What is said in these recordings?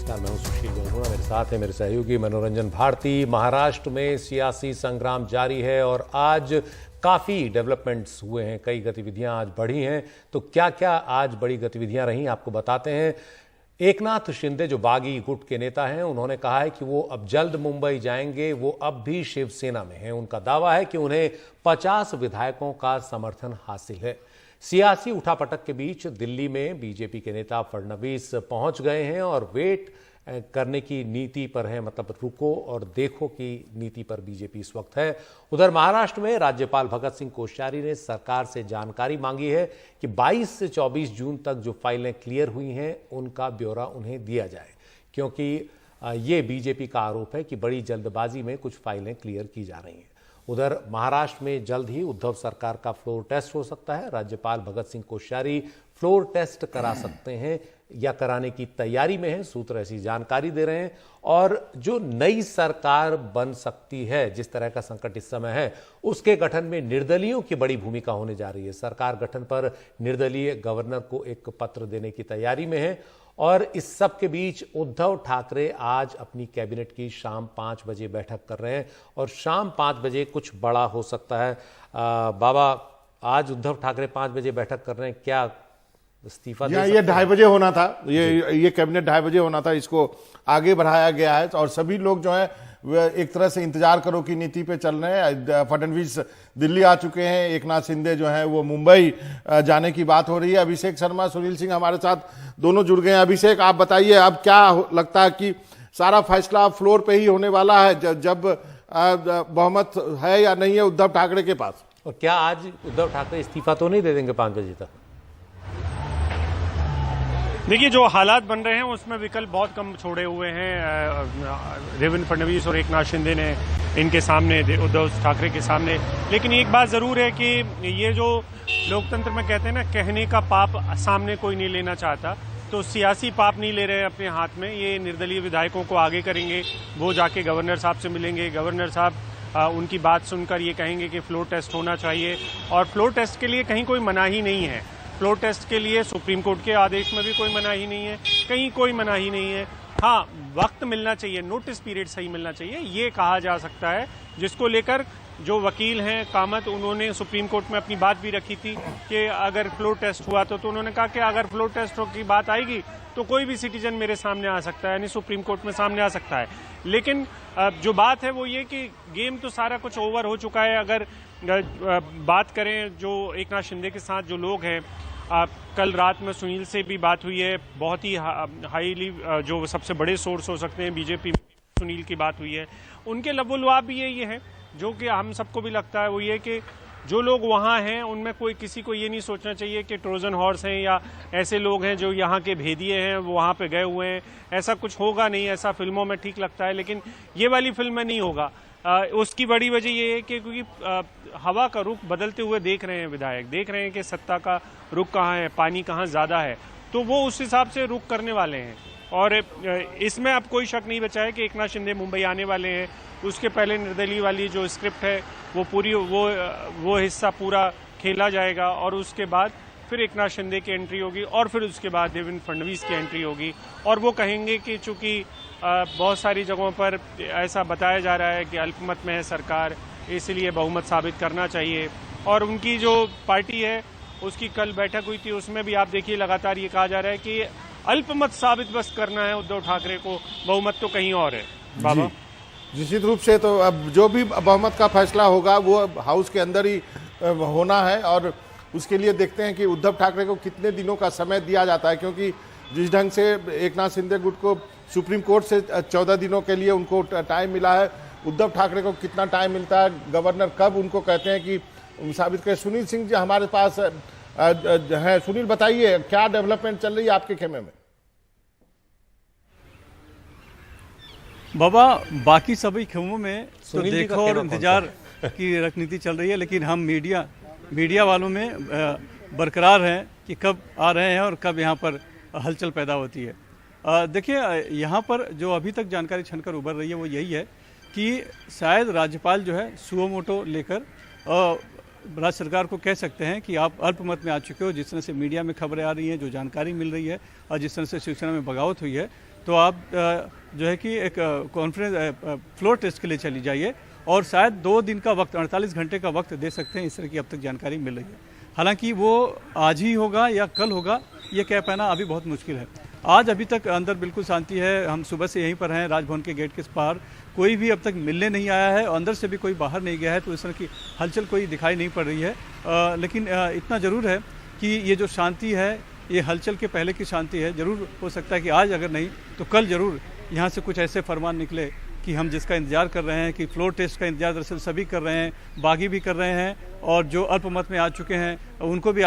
नमस्कार, मैं हूं सुशील गंगोड़ा। मेरे साथ है मेरे सहयोगी मनोरंजन भारती। महाराष्ट्र में सियासी संग्राम जारी है और आज काफ़ी डेवलपमेंट्स हुए हैं, कई गतिविधियां आज बढ़ी हैं। तो क्या क्या आज बड़ी गतिविधियां रहीं, आपको बताते हैं। एकनाथ शिंदे जो बागी गुट के नेता हैं, उन्होंने कहा है कि वो अब जल्द मुंबई जाएंगे। वो अब भी शिवसेना में हैं। उनका दावा है कि उन्हें 50 विधायकों का समर्थन हासिल है। सियासी उठापटक के बीच दिल्ली में बीजेपी के नेता फडणवीस पहुंच गए हैं और वेट करने की नीति पर है, मतलब रुको और देखो की नीति पर बीजेपी इस वक्त है। उधर महाराष्ट्र में राज्यपाल भगत सिंह कोश्यारी ने सरकार से जानकारी मांगी है कि 22 से 24 जून तक जो फाइलें क्लियर हुई हैं उनका ब्यौरा उन्हें दिया जाए, क्योंकि ये बीजेपी का आरोप है कि बड़ी जल्दबाजी में कुछ फाइलें क्लियर की जा रही हैं। उधर महाराष्ट्र में जल्द ही उद्धव सरकार का फ्लोर टेस्ट हो सकता है। राज्यपाल भगत सिंह कोश्यारी फ्लोर टेस्ट करा सकते हैं या कराने की तैयारी में है, सूत्र ऐसी जानकारी दे रहे हैं। और जो नई सरकार बन सकती है, जिस तरह का संकट इस समय है, उसके गठन में निर्दलीयों की बड़ी भूमिका होने जा रही है। सरकार गठन पर निर्दलीय गवर्नर को एक पत्र देने की तैयारी में है। और इस सब के बीच उद्धव ठाकरे आज अपनी कैबिनेट की शाम 5 बजे बैठक कर रहे हैं और शाम 5 बजे कुछ बड़ा हो सकता है। बाबा, आज उद्धव ठाकरे 5 बजे बैठक कर रहे हैं, क्या इस्तीफा दे सकते हैं? ये 2:30 बजे होना था, ये कैबिनेट 2:30 बजे होना था, इसको आगे बढ़ाया गया है। और सभी लोग जो है एक तरह से इंतजार करो की नीति पे चल रहे हैं। फडणवीस दिल्ली आ चुके हैं, एकनाथ शिंदे जो है वो मुंबई जाने की बात हो रही है। अभिषेक शर्मा, सुनील सिंह हमारे साथ दोनों जुड़ गए हैं। अभिषेक, आप बताइए, अब क्या लगता है कि सारा फैसला फ्लोर पे ही होने वाला है, जब बहुमत है या नहीं है उद्धव ठाकरे के पास? और क्या आज उद्धव ठाकरे इस्तीफा तो नहीं दे देंगे 5 बजे तक? देखिए, जो हालात बन रहे हैं उसमें विकल्प बहुत कम छोड़े हुए हैं देवेंद्र फडणवीस और एकनाथ शिंदे ने इनके सामने, उद्धव ठाकरे के सामने। लेकिन एक बात जरूर है कि ये जो लोकतंत्र में कहते हैं ना, कहने का पाप सामने कोई नहीं लेना चाहता, तो सियासी पाप नहीं ले रहे हैं अपने हाथ में। ये निर्दलीय विधायकों को आगे करेंगे, वो जाके गवर्नर साहब से मिलेंगे, गवर्नर साहब उनकी बात सुनकर ये कहेंगे कि फ्लोर टेस्ट होना चाहिए। और फ्लोर टेस्ट के लिए कहीं कोई मनाही नहीं है। फ्लोर टेस्ट के लिए सुप्रीम कोर्ट के आदेश में भी कोई मनाही नहीं है, कहीं कोई मनाही नहीं है। हाँ, वक्त मिलना चाहिए, नोटिस पीरियड सही मिलना चाहिए, ये कहा जा सकता है। जिसको लेकर जो वकील हैं कामत, उन्होंने सुप्रीम कोर्ट में अपनी बात भी रखी थी कि अगर फ्लोर टेस्ट हुआ तो उन्होंने कहा कि अगर फ्लोर टेस्ट की बात आएगी तो कोई भी सिटीजन मेरे सामने आ सकता है, यानी सुप्रीम कोर्ट में सामने आ सकता है। लेकिन जो बात है वो ये कि गेम तो सारा कुछ ओवर हो चुका है। अगर बात करें जो एकनाथ शिंदे के साथ जो लोग हैं, कल रात में सुनील से भी बात हुई है, बहुत ही हाईली जो सबसे बड़े सोर्स हो सकते हैं बीजेपी, सुनील की बात हुई है। उनके लबोलुआब भी ये है, जो कि हम सबको भी लगता है, वो ये कि जो लोग वहाँ हैं उनमें कोई किसी को ये नहीं सोचना चाहिए कि ट्रोजन हॉर्स हैं या ऐसे लोग हैं जो यहाँ के भेदिए हैं, वो वहाँ पे गए हुए हैं। ऐसा कुछ होगा नहीं। ऐसा फिल्मों में ठीक लगता है, लेकिन ये वाली फिल्म में नहीं होगा। उसकी बड़ी वजह ये है कि क्योंकि हवा का रुख बदलते हुए देख रहे हैं विधायक, देख रहे हैं कि सत्ता का रुख कहाँ है, पानी कहाँ ज़्यादा है, तो वो उस हिसाब से रुख करने वाले हैं। और इसमें अब कोई शक नहीं बचा है कि एकनाथ शिंदे मुंबई आने वाले हैं। उसके पहले निर्दलीय वाली जो स्क्रिप्ट है वो पूरी वो हिस्सा पूरा खेला जाएगा और उसके बाद फिर एकनाथ शिंदे की एंट्री होगी और फिर उसके बाद देवेंद्र फडणवीस की एंट्री होगी। और वो कहेंगे कि चूंकि बहुत सारी जगहों पर ऐसा बताया जा रहा है कि अल्पमत में है सरकार, इसलिए बहुमत साबित करना चाहिए। और उनकी जो पार्टी है उसकी कल बैठक हुई थी, उसमें भी आप देखिए लगातार ये कहा जा रहा है कि अल्पमत साबित बस करना है उद्धव ठाकरे को, बहुमत तो कहीं और है। बाबा, निश्चित रूप से तो अब जो भी बहुमत का फैसला होगा वो हाउस के अंदर ही होना है। और उसके लिए देखते हैं कि उद्धव ठाकरे को कितने दिनों का समय दिया जाता है, क्योंकि जिस ढंग से एकनाथ शिंदे गुट को सुप्रीम कोर्ट से 14 दिनों के लिए उनको टाइम मिला है, उद्धव ठाकरे को कितना टाइम मिलता है, गवर्नर कब उनको कहते हैं कि साबित करें। सुनील सिंह जी हमारे पास है। सुनील, बताइए क्या डेवलपमेंट चल रही है आपके खेमे में? बाबा, बाकी सभी खेमों में तो देखो और इंतजार की रणनीति चल रही है, लेकिन हम मीडिया वालों में बरकरार हैं कि कब आ रहे हैं और कब यहाँ पर हलचल पैदा होती है। देखिए, यहाँ पर जो अभी तक जानकारी छनकर उभर रही है वो यही है कि शायद राज्यपाल जो है सुओ मोटो लेकर राज्य सरकार को कह सकते हैं कि आप अल्पमत में आ चुके हो। जिस तरह से मीडिया में खबरें आ रही हैं, जो जानकारी मिल रही है और जिस तरह से शिवसेना में बगावत हुई है, तो आप जो है कि एक कॉन्फ्रेंस फ्लोर टेस्ट के लिए चली जाइए और शायद 2 दिन का वक्त, 48 घंटे का वक्त दे सकते हैं। इस तरह की अब तक जानकारी मिल रही है। हालांकि वो आज ही होगा या कल होगा ये कह पाना अभी बहुत मुश्किल है। आज अभी तक अंदर बिल्कुल शांति है। हम सुबह से यहीं पर हैं, राजभवन के गेट के पार। कोई भी अब तक मिलने नहीं आया है और अंदर से भी कोई बाहर नहीं गया है, तो इस तरह की हलचल कोई दिखाई नहीं पड़ रही है। लेकिन इतना ज़रूर है कि ये जो शांति है ये हलचल के पहले की शांति है। ज़रूर हो सकता है कि आज अगर नहीं तो कल ज़रूर यहाँ से कुछ ऐसे फरमान निकले कि हम जिसका इंतजार कर रहे हैं, कि फ्लोर टेस्ट का इंतजार दरअसल सभी कर रहे हैं, बागी भी कर रहे हैं और जो अल्पमत में आ चुके हैं उनको भी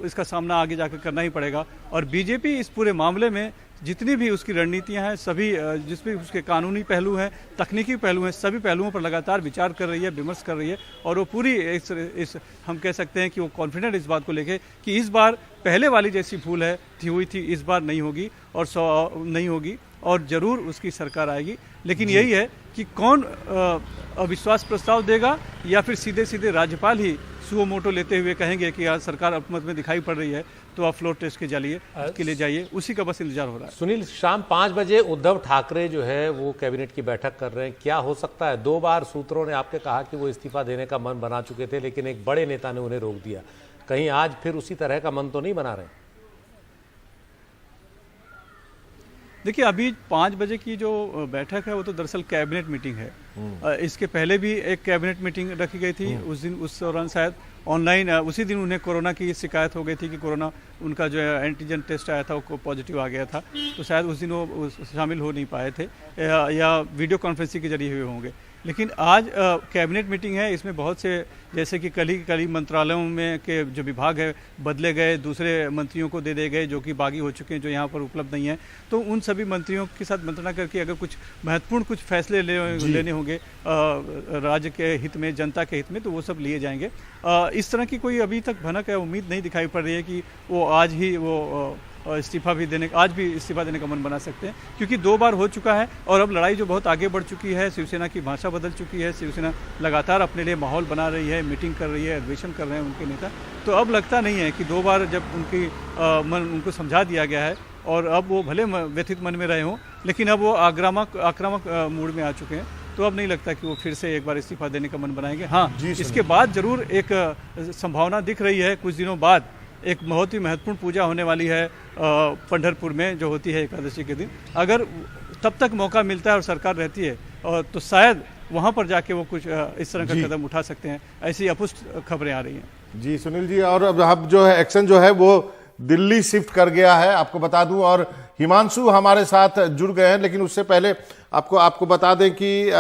इसका सामना आगे जाकर करना ही पड़ेगा। और बीजेपी इस पूरे मामले में जितनी भी उसकी रणनीतियां हैं, सभी जिसमें उसके कानूनी पहलू हैं, तकनीकी पहलू हैं, सभी पहलुओं पर लगातार विचार कर रही है, विमर्श कर रही है। और वो पूरी इस हम कह सकते हैं कि वो कॉन्फिडेंट इस बात को लेके कि इस बार पहले वाली जैसी भूल हुई थी इस बार नहीं होगी और ज़रूर उसकी सरकार आएगी। लेकिन यही है कि कौन अविश्वास प्रस्ताव देगा या फिर सीधे सीधे राज्यपाल ही सुओ मोटो लेते हुए कहेंगे कि आज सरकार अल्पमत में दिखाई पड़ रही है तो आप फ्लोर टेस्ट के लिए जाइए। उसी का बस इंतजार हो रहा है। सुनील, शाम 5 बजे उद्धव ठाकरे जो है वो कैबिनेट की बैठक कर रहे हैं। क्या हो सकता है? 2 बार सूत्रों ने आपके कहा कि वो इस्तीफा देने का मन बना चुके थे, लेकिन एक बड़े नेता ने उन्हें रोक दिया। कहीं आज फिर उसी तरह का मन तो नहीं बना रहे? देखिए, अभी 5 बजे की जो बैठक है वो तो दरअसल कैबिनेट मीटिंग है। इसके पहले भी एक कैबिनेट मीटिंग रखी गई थी। उस दौरान शायद ऑनलाइन उसी दिन उन्हें कोरोना की शिकायत हो गई थी कि कोरोना उनका जो है एंटीजन टेस्ट आया था वो पॉजिटिव आ गया था, तो शायद उस दिन वो शामिल हो नहीं पाए थे या वीडियो कॉन्फ्रेंसिंग के जरिए हुए होंगे। लेकिन आज कैबिनेट मीटिंग है, इसमें बहुत से जैसे कि कल ही मंत्रालयों में के जो विभाग है बदले गए, दूसरे मंत्रियों को दे गए जो कि बागी हो चुके हैं, जो यहाँ पर उपलब्ध नहीं है। तो उन सभी मंत्रियों के साथ मंत्रणा करके अगर कुछ महत्वपूर्ण कुछ फैसले लेने होंगे राज्य के हित में, जनता के हित में, तो वो सब लिए जाएंगे। इस तरह की कोई अभी तक भनक है उम्मीद नहीं दिखाई पड़ रही है कि वो आज ही वो इस्तीफा देने का मन बना सकते हैं, क्योंकि 2 बार हो चुका है और अब लड़ाई जो बहुत आगे बढ़ चुकी है। शिवसेना की भाषा बदल चुकी है। शिवसेना लगातार अपने लिए माहौल बना रही है, मीटिंग कर रही है, अधिवेशन कर रहे हैं उनके नेता। तो अब लगता नहीं है कि 2 बार जब उनको समझा दिया गया है और अब वो भले व्यथित मन में रहे हों, लेकिन अब वो आक्रामक मूड में आ चुके हैं। तो अब नहीं लगता कि वो फिर से एक बार इस्तीफा देने का मन बनाएंगे। हाँ, इसके बाद जरूर एक संभावना दिख रही है। कुछ दिनों बाद एक बहुत ही महत्वपूर्ण पूजा होने वाली है पंढरपुर में, जो होती है एकादशी के दिन। अगर तब तक मौका मिलता है और सरकार रहती है तो शायद वहाँ पर जाके वो कुछ इस तरह का कदम उठा सकते हैं। ऐसी अपुष्ट खबरें आ रही हैं। जी सुनील जी, और अब जो है एक्शन जो है वो दिल्ली शिफ्ट कर गया है, आपको बता दूं। और हिमांशु हमारे साथ जुड़ गए हैं, लेकिन उससे पहले आपको बता दें कि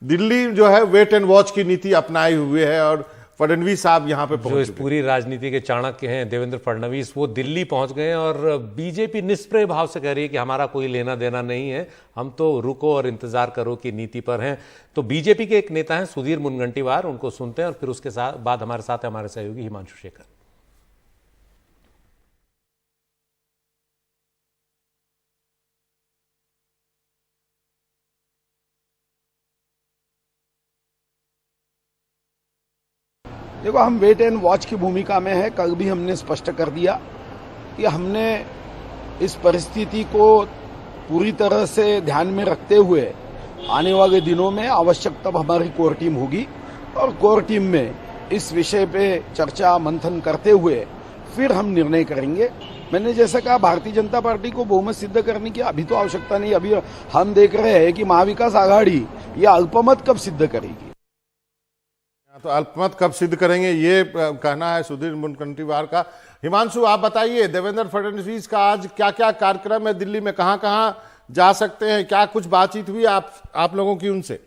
दिल्ली जो है वेट एंड वॉच की नीति अपनाए हुए है और फडणवीस साहब यहाँ पे जो इस पूरी राजनीति के चाणक्य हैं देवेंद्र फडणवीस, वो दिल्ली पहुंच गए हैं और बीजेपी निष्प्रय भाव से कह रही है कि हमारा कोई लेना देना नहीं है, हम तो रुको और इंतजार करो की नीति पर हैं। तो बीजेपी के एक नेता हैं सुधीर मुनगंटीवार, उनको सुनते हैं और फिर उसके बाद हमारे साथ है हमारे सहयोगी हिमांशु शेखर। देखो, हम वेट एंड वॉच की भूमिका में है। कल भी हमने स्पष्ट कर दिया कि हमने इस परिस्थिति को पूरी तरह से ध्यान में रखते हुए आने वाले दिनों में आवश्यक तब हमारी कोर टीम होगी और कोर टीम में इस विषय पे चर्चा मंथन करते हुए फिर हम निर्णय करेंगे। मैंने जैसा कहा, भारतीय जनता पार्टी को बहुमत सिद्ध करने की अभी तो आवश्यकता नहीं। अभी हम देख रहे हैं कि महाविकास आघाड़ी या अल्पमत कब सिद्ध करेगी। तो अल्पमत कब सिद्ध करेंगे, ये कहना है सुधीर मुनगंटीवार का। हिमांशु, आप बताइए, देवेंद्र फडणवीस का आज क्या क्या कार्यक्रम है दिल्ली में, कहां कहां जा सकते हैं, क्या कुछ बातचीत हुई आप लोगों की उनसे?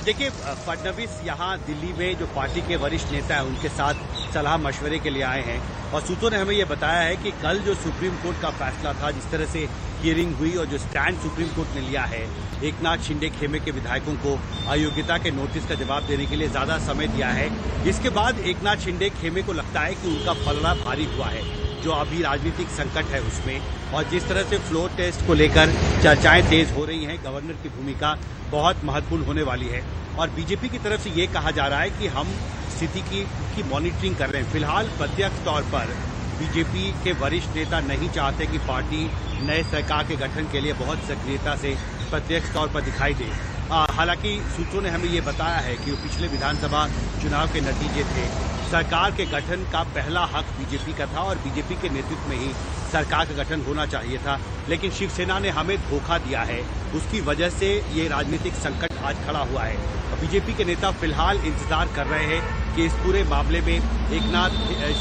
देखिए, फडणवीस यहाँ दिल्ली में जो पार्टी के वरिष्ठ नेता हैं उनके साथ सलाह मशवरे के लिए आए हैं और सूत्रों ने हमें ये बताया है कि कल जो सुप्रीम कोर्ट का फैसला था, जिस तरह से हियरिंग हुई और जो स्टैंड सुप्रीम कोर्ट ने लिया है, एकनाथ शिंदे खेमे के विधायकों को अयोग्यता के नोटिस का जवाब देने के लिए ज्यादा समय दिया है। इसके बाद एकनाथ शिंदे खेमे को लगता है कि उनका पलड़ा भारी हुआ है जो अभी राजनीतिक संकट है उसमें, और जिस तरह से फ्लोर टेस्ट को लेकर चर्चाएं तेज हो रही हैं, गवर्नर की भूमिका बहुत महत्वपूर्ण होने वाली है। और बीजेपी की तरफ से ये कहा जा रहा है कि हम स्थिति की मॉनिटरिंग कर रहे हैं। फिलहाल प्रत्यक्ष तौर पर बीजेपी के वरिष्ठ नेता नहीं चाहते कि पार्टी नए सरकार के गठन के लिए बहुत सक्रियता से प्रत्यक्ष तौर पर दिखाई दे। हालांकि सूत्रों ने हमें ये बताया है कि पिछले विधानसभा चुनाव के नतीजे थे, सरकार के गठन का पहला हक बीजेपी का था और बीजेपी के नेतृत्व में ही सरकार का गठन होना चाहिए था, लेकिन शिवसेना ने हमें धोखा दिया है। उसकी वजह से ये राजनीतिक संकट आज खड़ा हुआ है। बीजेपी के नेता फिलहाल इंतजार कर रहे हैं कि इस पूरे मामले में एकनाथ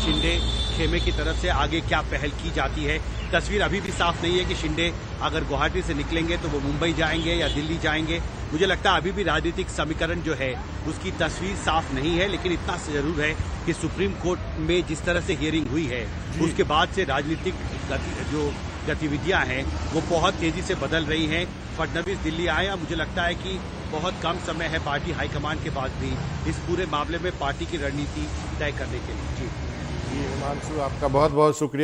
शिंदे खेमे की तरफ से आगे क्या पहल की जाती है। तस्वीर अभी भी साफ नहीं है कि शिंदे अगर गुवाहाटी से निकलेंगे तो वो मुंबई जाएंगे या दिल्ली जाएंगे। मुझे लगता है अभी भी राजनीतिक समीकरण जो है उसकी तस्वीर साफ नहीं है, लेकिन इतना जरूर है कि सुप्रीम कोर्ट में जिस तरह से हियरिंग हुई है उसके बाद से राजनीतिक जो गतिविधियां हैं वो बहुत तेजी से बदल रही हैं। फडणवीस दिल्ली आए, मुझे लगता है कि बहुत कम समय है पार्टी हाईकमान के पास भी इस पूरे मामले में पार्टी की रणनीति तय करने के लिए। जी हिमांशु, आपका बहुत बहुत शुक्रिया।